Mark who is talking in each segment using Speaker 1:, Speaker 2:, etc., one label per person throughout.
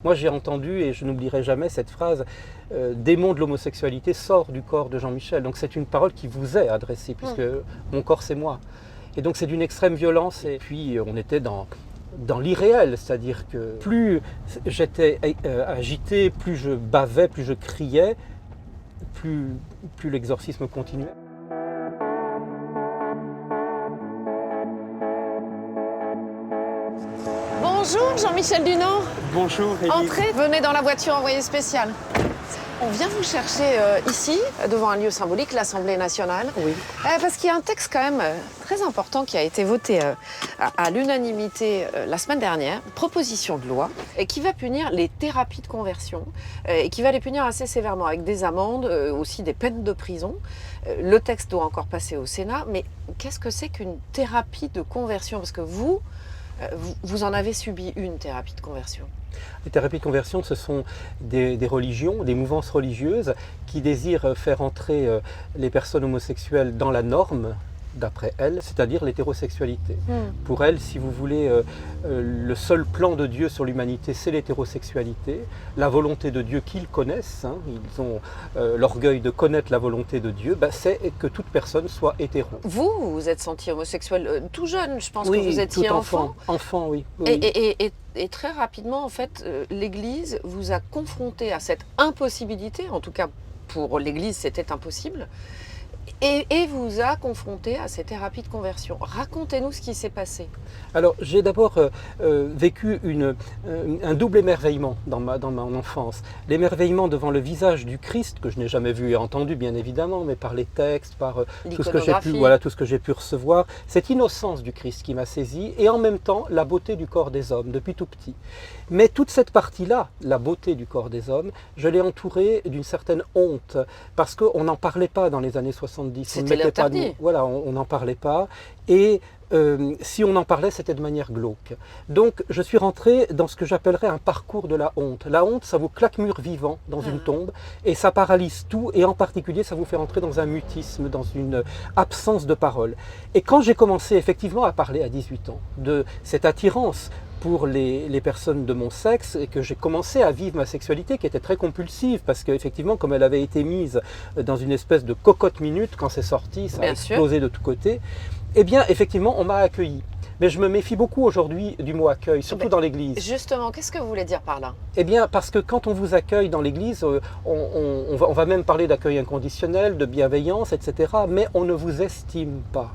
Speaker 1: Moi j'ai entendu, et je n'oublierai jamais cette phrase, démon de l'homosexualité sort du corps de Jean-Michel. Donc c'est une parole qui vous est adressée, puisque mon corps c'est moi. Et donc c'est d'une extrême violence, et puis on était dans l'irréel, c'est-à-dire que plus j'étais agité, plus je bavais, plus je criais, plus l'exorcisme continuait.
Speaker 2: Bonjour Jean-Michel Dunant.
Speaker 1: Bonjour Élise.
Speaker 2: Entrez, venez dans la voiture envoyée spéciale. On vient vous chercher ici, devant un lieu symbolique, l'Assemblée nationale.
Speaker 1: Oui.
Speaker 2: Parce qu'il y a un texte quand même très important qui a été voté à l'unanimité la semaine dernière, proposition de loi, et qui va punir les thérapies de conversion, et qui va les punir assez sévèrement, avec des amendes, aussi des peines de prison. Le texte doit encore passer au Sénat, mais qu'est-ce que c'est qu'une thérapie de conversion? Parce que vous en avez subi une thérapie de conversion.
Speaker 1: Les thérapies de conversion, ce sont des religions, des mouvances religieuses qui désirent faire entrer les personnes homosexuelles dans la norme, d'après elles, c'est-à-dire l'hétérosexualité. Pour elles, si vous voulez, le seul plan de Dieu sur l'humanité, c'est l'hétérosexualité, la volonté de Dieu qu'ils connaissent, ils ont l'orgueil de connaître la volonté de Dieu, c'est que toute personne soit hétéro.
Speaker 2: Vous vous êtes senti homosexuel tout jeune, je pense
Speaker 1: Oui,
Speaker 2: que vous étiez
Speaker 1: tout
Speaker 2: enfant.
Speaker 1: Enfant, oui. Oui.
Speaker 2: Et très rapidement, en fait, l'Église vous a confronté à cette impossibilité, en tout cas pour l'Église c'était impossible, et vous a confronté à ces thérapies de conversion. Racontez-nous ce qui s'est passé.
Speaker 1: Alors, j'ai d'abord vécu un double émerveillement dans mon enfance. L'émerveillement devant le visage du Christ, que je n'ai jamais vu et entendu, bien évidemment, mais par les textes, par tout ce que j'ai pu recevoir. Cette innocence du Christ qui m'a saisi, et en même temps, la beauté du corps des hommes, depuis tout petit. Mais toute cette partie-là, la beauté du corps des hommes, je l'ai entourée d'une certaine honte, parce qu'on n'en parlait pas dans les années 70.
Speaker 2: C'était l'interdit.
Speaker 1: Voilà, on n'en parlait pas. Et si on en parlait, c'était de manière glauque. Donc, je suis rentré dans ce que j'appellerais un parcours de la honte. La honte, ça vous claque mur vivant dans une tombe, et ça paralyse tout, et en particulier, ça vous fait rentrer dans un mutisme, dans une absence de parole. Et quand j'ai commencé effectivement à parler à 18 ans de cette attirance pour les personnes de mon sexe, et que j'ai commencé à vivre ma sexualité qui était très compulsive, parce qu'effectivement, comme elle avait été mise dans une espèce de cocotte minute, quand c'est sorti, ça a explosé de tous côtés, eh bien, effectivement, on m'a accueilli. Mais je me méfie beaucoup aujourd'hui du mot accueil, surtout dans l'Église.
Speaker 2: Justement, qu'est-ce que vous voulez dire par là?
Speaker 1: Eh bien, parce que quand on vous accueille dans l'Église, on va même parler d'accueil inconditionnel, de bienveillance, etc., mais on ne vous estime pas.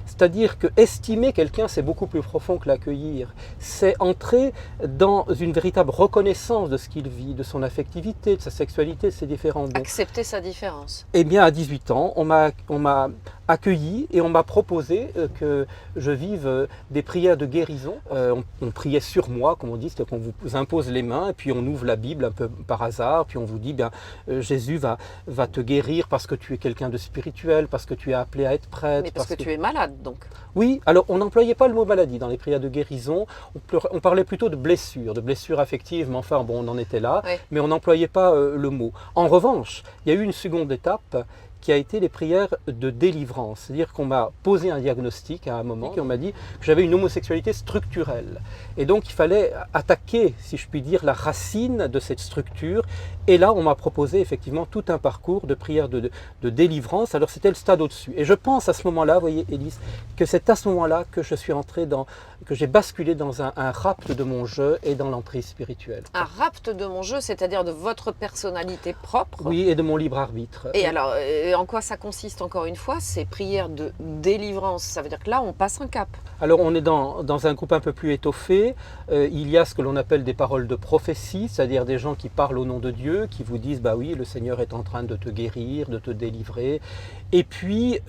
Speaker 1: C'est-à-dire que estimer quelqu'un, c'est beaucoup plus profond que l'accueillir. C'est entrer dans une véritable reconnaissance de ce qu'il vit, de son affectivité, de sa sexualité, de ses différents dons.
Speaker 2: Accepter sa différence.
Speaker 1: Eh bien, à 18 ans, on m'a accueilli et on m'a proposé que je vive des prières de guérison. On priait sur moi, comme on dit, c'est-à-dire qu'on vous impose les mains et puis on ouvre la Bible un peu par hasard, puis on vous dit, Jésus va te guérir parce que tu es quelqu'un de spirituel, parce que tu es appelé à être prêtre.
Speaker 2: Mais parce que tu es malade, donc.
Speaker 1: Oui, alors on n'employait pas le mot maladie dans les prières de guérison, on parlait plutôt de blessures affectives, mais enfin bon, on en était là, mais on n'employait pas le mot. En revanche, il y a eu une seconde étape qui a été les prières de délivrance. C'est-à-dire qu'on m'a posé un diagnostic à un moment, et on m'a dit que j'avais une homosexualité structurelle. Et donc il fallait attaquer, si je puis dire, la racine de cette structure. Et là, on m'a proposé effectivement tout un parcours de prières de délivrance. Alors c'était le stade au-dessus. Et je pense à ce moment-là, vous voyez Élise, que c'est à ce moment-là que je suis entré que j'ai basculé dans un rapt de mon jeu et dans l'emprise spirituelle.
Speaker 2: Un rapt de mon jeu, c'est-à-dire de votre personnalité propre?
Speaker 1: Oui, et de mon libre arbitre.
Speaker 2: Et alors, en quoi ça consiste encore une fois, ces prières de délivrance? Ça veut dire que là, on passe un cap.
Speaker 1: Alors on est dans un groupe un peu plus étoffé. Il y a ce que l'on appelle des paroles de prophétie, c'est-à-dire des gens qui parlent au nom de Dieu, qui vous disent, oui, le Seigneur est en train de te guérir, de te délivrer. Et puis,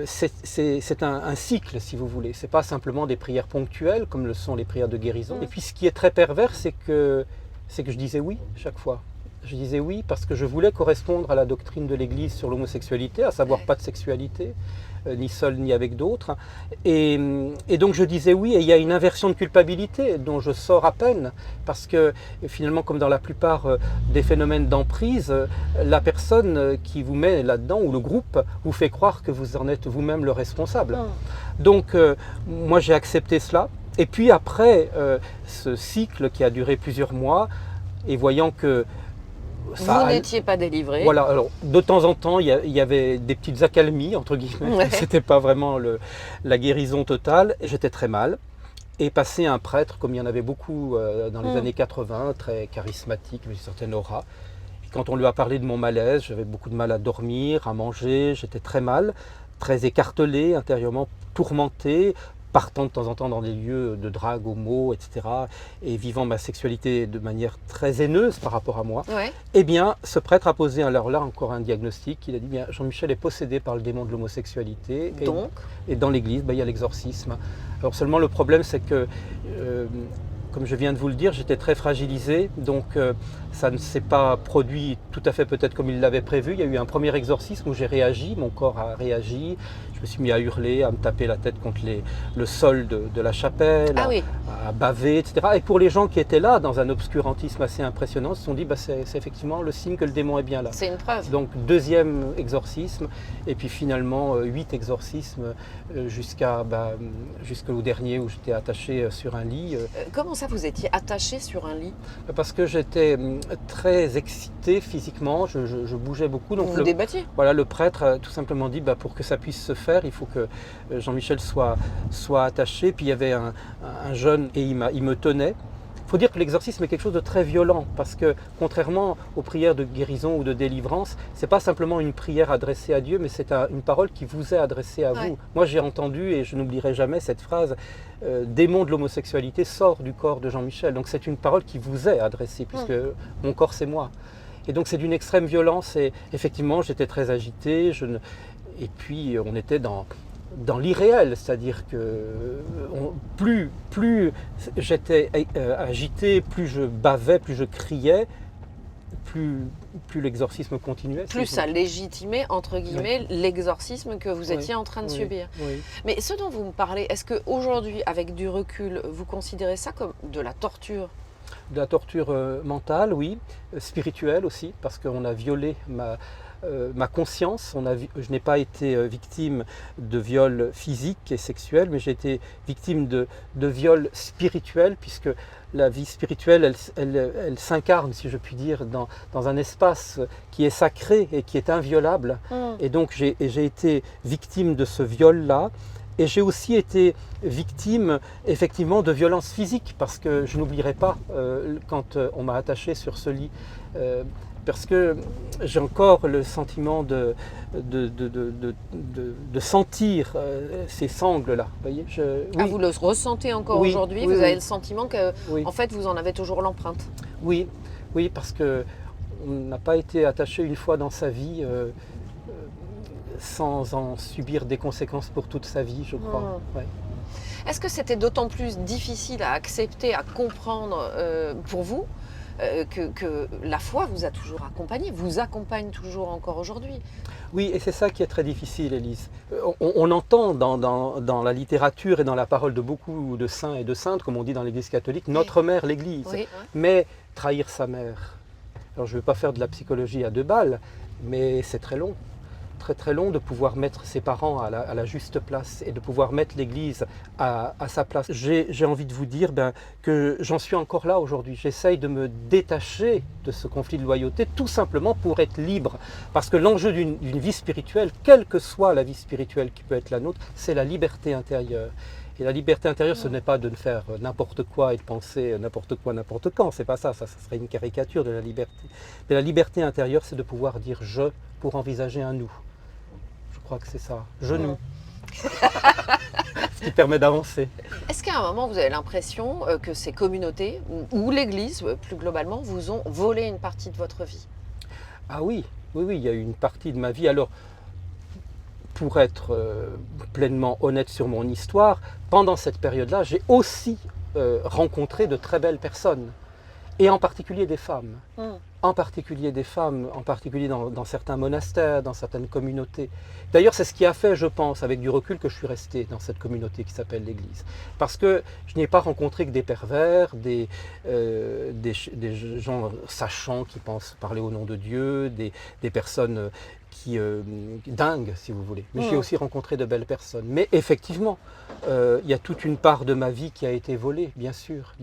Speaker 1: c'est un cycle, si vous voulez. Ce n'est pas simplement des prières ponctuelles, comme le sont les prières de guérison. Et puis ce qui est très pervers, c'est que je disais oui chaque fois. Je disais oui parce que je voulais correspondre à la doctrine de l'Église sur l'homosexualité, à savoir pas de sexualité, ni seul ni avec d'autres. Et donc je disais oui, et il y a une inversion de culpabilité dont je sors à peine, parce que finalement, comme dans la plupart des phénomènes d'emprise, la personne qui vous met là-dedans, ou le groupe, vous fait croire que vous en êtes vous-même le responsable. Donc moi j'ai accepté cela. Et puis après ce cycle qui a duré plusieurs mois, et voyant que
Speaker 2: Vous n'étiez pas délivré.
Speaker 1: Voilà, alors de temps en temps, il y avait des petites accalmies, entre guillemets.
Speaker 2: Ouais.
Speaker 1: C'était pas vraiment la guérison totale. J'étais très mal. Et passé un prêtre, comme il y en avait beaucoup dans les années 80, très charismatique, avec une certaine aura. Et quand on lui a parlé de mon malaise, j'avais beaucoup de mal à dormir, à manger, j'étais très mal, très écartelé intérieurement, tourmenté, partant de temps en temps dans des lieux de drague, homo, etc. et vivant ma sexualité de manière très haineuse par rapport à moi.
Speaker 2: Ouais.
Speaker 1: Eh bien, ce prêtre a posé alors là encore un diagnostic. Il a dit, bien, Jean-Michel est possédé par le démon de l'homosexualité.
Speaker 2: Donc,
Speaker 1: Et dans l'église, il y a l'exorcisme. Alors seulement le problème, c'est que, comme je viens de vous le dire, j'étais très fragilisé. Donc ça ne s'est pas produit tout à fait peut-être comme il l'avait prévu. Il y a eu un premier exorcisme où j'ai réagi, mon corps a réagi. Je me suis mis à hurler, à me taper la tête contre le sol de la chapelle,
Speaker 2: ah oui,
Speaker 1: à baver, etc. Et pour les gens qui étaient là, dans un obscurantisme assez impressionnant, ils se sont dit, c'est effectivement le signe que le démon est bien là.
Speaker 2: c'est une preuve.
Speaker 1: Donc deuxième exorcisme, et puis finalement 8 exorcismes jusqu'au dernier où j'étais attaché sur un lit.
Speaker 2: Comment ça, vous étiez attaché sur un lit?
Speaker 1: Parce que j'étais très excité physiquement, je bougeais beaucoup. Donc
Speaker 2: Vous vous débattiez?
Speaker 1: voilà, le prêtre a tout simplement dit, pour que ça puisse se faire, il faut que Jean-Michel soit attaché. Puis il y avait un jeune et il me tenait. Il faut dire que l'exorcisme est quelque chose de très violent parce que contrairement aux prières de guérison ou de délivrance, c'est pas simplement une prière adressée à Dieu, mais c'est une parole qui vous est adressée à vous. Moi j'ai entendu, et je n'oublierai jamais cette phrase, démon de l'homosexualité sort du corps de Jean-Michel. Donc c'est une parole qui vous est adressée puisque mon corps c'est moi. Et donc c'est d'une extrême violence et effectivement j'étais très agité. Et puis on était dans l'irréel, c'est-à-dire que plus j'étais agité, plus je bavais, plus je criais, plus l'exorcisme continuait.
Speaker 2: Plus ça légitimait, entre guillemets, l'exorcisme que vous étiez en train de subir.
Speaker 1: Oui.
Speaker 2: Mais ce dont vous me parlez, est-ce qu'aujourd'hui, avec du recul, vous considérez ça comme de la torture?
Speaker 1: De la torture mentale, oui, spirituelle aussi, parce qu'on a violé ma conscience. Je n'ai pas été victime de viol physique et sexuel, mais j'ai été victime de viol spirituel, puisque la vie spirituelle, elle s'incarne, si je puis dire, dans un espace qui est sacré et qui est inviolable. Et donc j'ai été victime de ce viol-là. Et j'ai aussi été victime effectivement de violences physiques, parce que je n'oublierai pas quand on m'a attaché sur ce lit, parce que j'ai encore le sentiment de sentir ces sangles-là. Voyez, oui.
Speaker 2: Vous le ressentez encore aujourd'hui? Vous avez le sentiment que, en fait, vous en avez toujours l'empreinte?
Speaker 1: Oui, parce que on n'a pas été attaché une fois dans sa vie sans en subir des conséquences pour toute sa vie, je crois. Ouais.
Speaker 2: Est-ce que c'était d'autant plus difficile à accepter, à comprendre pour vous que la foi vous a toujours accompagné, vous accompagne toujours encore aujourd'hui?
Speaker 1: Oui, et c'est ça qui est très difficile, Élise. On entend dans la littérature et dans la parole de beaucoup de saints et de saintes, comme on dit dans l'Église catholique, notre mère l'Église. Oui. Mais trahir sa mère, alors je ne veux pas faire de la psychologie à 2 balles, mais c'est très long. Très long de pouvoir mettre ses parents à la juste place et de pouvoir mettre l'Église à sa place. J'ai envie de vous dire que j'en suis encore là aujourd'hui. J'essaye de me détacher de ce conflit de loyauté tout simplement pour être libre. Parce que l'enjeu d'une vie spirituelle, quelle que soit la vie spirituelle qui peut être la nôtre, c'est la liberté intérieure. Et la liberté intérieure, ce n'est pas de faire n'importe quoi et de penser n'importe quoi, n'importe quand. C'est pas ça serait une caricature de la liberté. Mais la liberté intérieure, c'est de pouvoir dire « je » pour envisager un « nous ». Je crois que c'est ça, genou. Ce qui permet d'avancer.
Speaker 2: Est-ce qu'à un moment, vous avez l'impression que ces communautés, ou l'Église plus globalement, vous ont volé une partie de votre vie?
Speaker 1: Ah oui, il y a eu une partie de ma vie. Alors, pour être pleinement honnête sur mon histoire, pendant cette période-là, j'ai aussi rencontré de très belles personnes, et en particulier des femmes. en particulier des femmes, en particulier dans certains monastères, dans certaines communautés. D'ailleurs, c'est ce qui a fait, je pense, avec du recul, que je suis resté dans cette communauté qui s'appelle l'Église. Parce que je n'ai pas rencontré que des pervers, des gens sachants qui pensent parler au nom de Dieu, des personnes dingues, si vous voulez. Mais j'ai aussi rencontré de belles personnes. Mais effectivement, il y a toute une part de ma vie qui a été volée, bien sûr,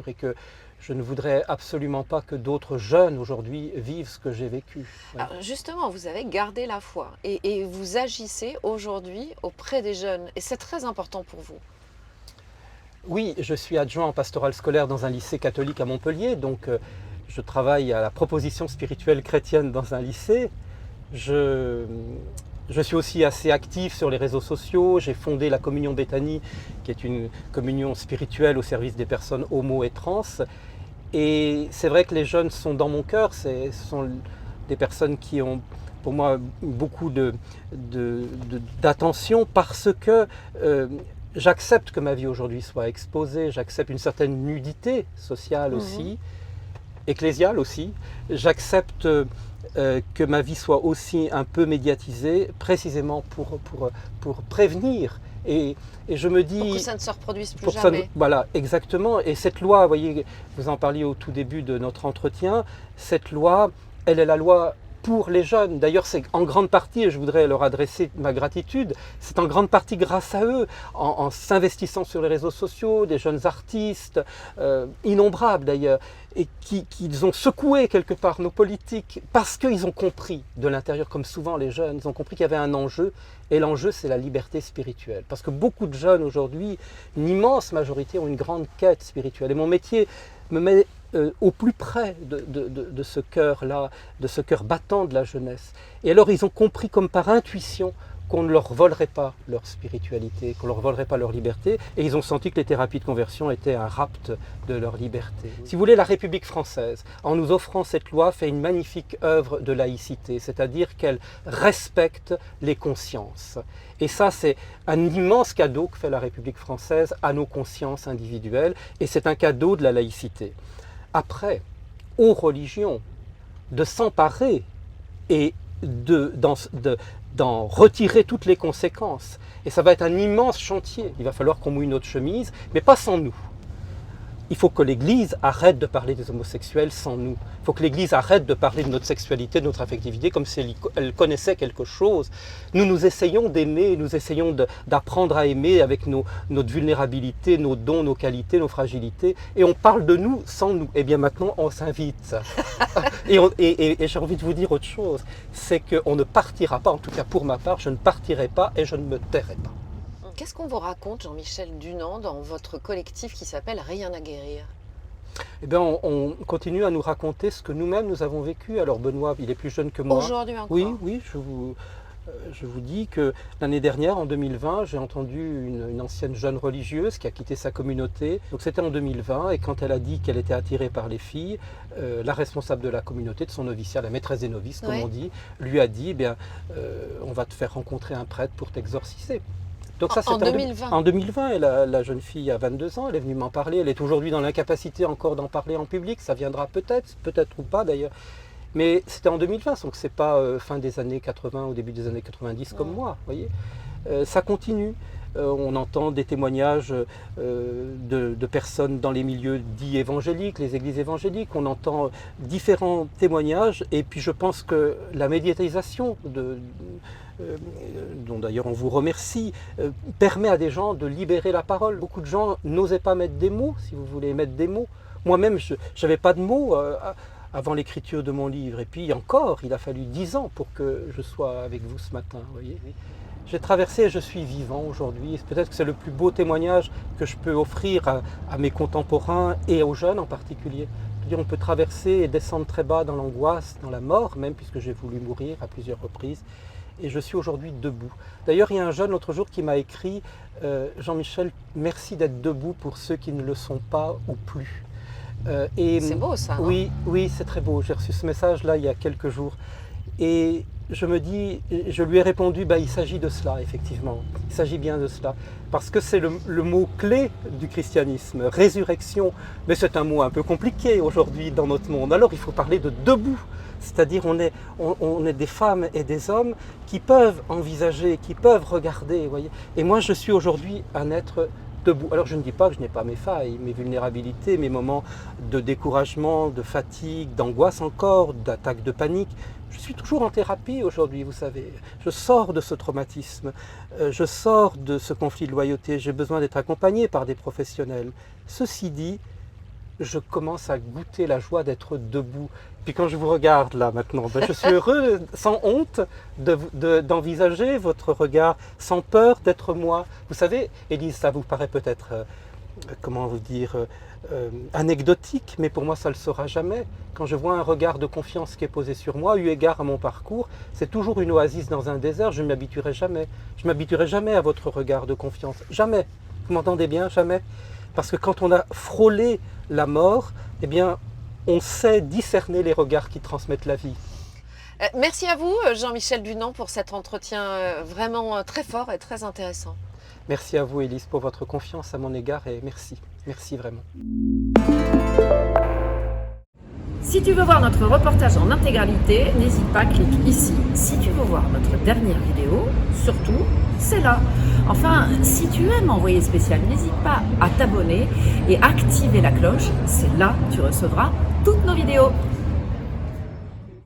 Speaker 1: et que je ne voudrais absolument pas que d'autres jeunes aujourd'hui vivent ce que j'ai vécu. Ouais.
Speaker 2: Alors justement, vous avez gardé la foi et vous agissez aujourd'hui auprès des jeunes et c'est très important pour vous.
Speaker 1: Oui, je suis adjoint en pastoral scolaire dans un lycée catholique à Montpellier, donc je travaille à la proposition spirituelle chrétienne dans un lycée. Je suis aussi assez actif sur les réseaux sociaux. J'ai fondé la Communion Béthanie, qui est une communion spirituelle au service des personnes homo et trans. Et c'est vrai que les jeunes sont dans mon cœur. Ce sont des personnes qui ont, pour moi, beaucoup d'attention parce que j'accepte que ma vie aujourd'hui soit exposée. J'accepte une certaine nudité sociale aussi, ecclésiale aussi. J'accepte que ma vie soit aussi un peu médiatisée, précisément pour prévenir. Et je me dis...
Speaker 2: Pour que ça ne se reproduise plus jamais.
Speaker 1: Voilà, exactement. Et cette loi, vous voyez, vous en parliez au tout début de notre entretien, cette loi, elle est la loi pour les jeunes. D'ailleurs, c'est en grande partie, et je voudrais leur adresser ma gratitude, c'est en grande partie grâce à eux, en s'investissant sur les réseaux sociaux, des jeunes artistes, innombrables d'ailleurs, et qui ont secoué quelque part nos politiques, parce qu'ils ont compris de l'intérieur, comme souvent les jeunes, ils ont compris qu'il y avait un enjeu, et l'enjeu c'est la liberté spirituelle. Parce que beaucoup de jeunes aujourd'hui, une immense majorité, ont une grande quête spirituelle. Et mon métier me met au plus près de ce cœur-là, de ce cœur battant de la jeunesse. Et alors ils ont compris comme par intuition qu'on ne leur volerait pas leur spiritualité, qu'on ne leur volerait pas leur liberté, et ils ont senti que les thérapies de conversion étaient un rapt de leur liberté. Si vous voulez, la République française, en nous offrant cette loi, fait une magnifique œuvre de laïcité, c'est-à-dire qu'elle respecte les consciences. Et ça, c'est un immense cadeau que fait la République française à nos consciences individuelles, et c'est un cadeau de la laïcité. Après, aux religions de s'emparer et d'en retirer toutes les conséquences. Et ça va être un immense chantier. Il va falloir qu'on mouille notre chemise, mais pas sans nous. Il faut que l'Église arrête de parler des homosexuels sans nous. Il faut que l'Église arrête de parler de notre sexualité, de notre affectivité, comme si elle connaissait quelque chose. Nous essayons d'aimer, nous essayons d'apprendre à aimer avec notre vulnérabilité, nos dons, nos qualités, nos fragilités. Et on parle de nous sans nous. Et bien maintenant, on s'invite. Et j'ai envie de vous dire autre chose. C'est qu'on ne partira pas, en tout cas pour ma part, je ne partirai pas et je ne me tairai pas.
Speaker 2: Qu'est-ce qu'on vous raconte, Jean-Michel Dunand, dans votre collectif qui s'appelle Rien à guérir?
Speaker 1: Eh bien, on continue à nous raconter ce que nous-mêmes nous avons vécu. Alors Benoît, il est plus jeune que moi.
Speaker 2: Aujourd'hui encore?
Speaker 1: Oui, je vous dis que l'année dernière, en 2020, j'ai entendu une ancienne jeune religieuse qui a quitté sa communauté. Donc c'était en 2020, et quand elle a dit qu'elle était attirée par les filles, la responsable de la communauté, de son noviciat, la maîtresse des novices, comme on dit, lui a dit, on va te faire rencontrer un prêtre pour t'exorciser. Donc ça,
Speaker 2: en 2020.
Speaker 1: En 2020, et la jeune fille a 22 ans, elle est venue m'en parler, elle est aujourd'hui dans l'incapacité encore d'en parler en public, ça viendra peut-être ou pas d'ailleurs, mais c'était en 2020, donc c'est pas fin des années 80 ou début des années 90 comme moi, vous voyez. Ça continue, on entend des témoignages de personnes dans les milieux dits évangéliques, les églises évangéliques, on entend différents témoignages, et puis je pense que la médiatisation dont d'ailleurs on vous remercie, permet à des gens de libérer la parole. Beaucoup de gens n'osaient pas mettre des mots, si vous voulez mettre des mots. Moi-même, je n'avais pas de mots avant l'écriture de mon livre. Et puis encore, il a fallu 10 ans pour que je sois avec vous ce matin. Vous voyez. J'ai traversé et je suis vivant aujourd'hui. Peut-être que c'est le plus beau témoignage que je peux offrir à mes contemporains et aux jeunes en particulier. On peut traverser et descendre très bas dans l'angoisse, dans la mort même, puisque j'ai voulu mourir à plusieurs reprises. Et je suis aujourd'hui debout. D'ailleurs, il y a un jeune l'autre jour qui m'a écrit « Jean-Michel, merci d'être debout pour ceux qui ne le sont pas ou plus ».
Speaker 2: C'est beau ça, non?
Speaker 1: Oui, c'est très beau. J'ai reçu ce message-là il y a quelques jours. Et je me dis, je lui ai répondu, il s'agit de cela, effectivement. Il s'agit bien de cela. Parce que c'est le mot clé du christianisme, résurrection. Mais c'est un mot un peu compliqué aujourd'hui dans notre monde. Alors il faut parler de debout. C'est-à-dire on est des femmes et des hommes qui peuvent envisager, qui peuvent regarder. Vous voyez. Et moi je suis aujourd'hui un être debout. Alors je ne dis pas que je n'ai pas mes failles, mes vulnérabilités, mes moments de découragement, de fatigue, d'angoisse encore, d'attaque de panique. Je suis toujours en thérapie aujourd'hui, vous savez. Je sors de ce traumatisme, je sors de ce conflit de loyauté. J'ai besoin d'être accompagné par des professionnels. Ceci dit, je commence à goûter la joie d'être debout. Puis quand je vous regarde là maintenant, je suis heureux, sans honte, d'envisager votre regard, sans peur d'être moi. Vous savez, Élise, ça vous paraît peut-être, comment vous dire, anecdotique, mais pour moi ça ne le sera jamais. Quand je vois un regard de confiance qui est posé sur moi, eu égard à mon parcours, c'est toujours une oasis dans un désert, je ne m'habituerai jamais. Je ne m'habituerai jamais à votre regard de confiance. Jamais. Vous m'entendez bien? Jamais. Parce que quand on a frôlé la mort, eh bien, on sait discerner les regards qui transmettent la vie.
Speaker 2: Merci à vous, Jean-Michel Dunant, pour cet entretien vraiment très fort et très intéressant.
Speaker 1: Merci à vous, Élise, pour votre confiance à mon égard et merci. Merci vraiment.
Speaker 3: Si tu veux voir notre reportage en intégralité, n'hésite pas, clique ici. Si tu veux voir notre dernière vidéo, surtout, c'est là. Enfin, si tu aimes Envoyé spécial, n'hésite pas à t'abonner et activer la cloche. C'est là que tu recevras toutes nos vidéos.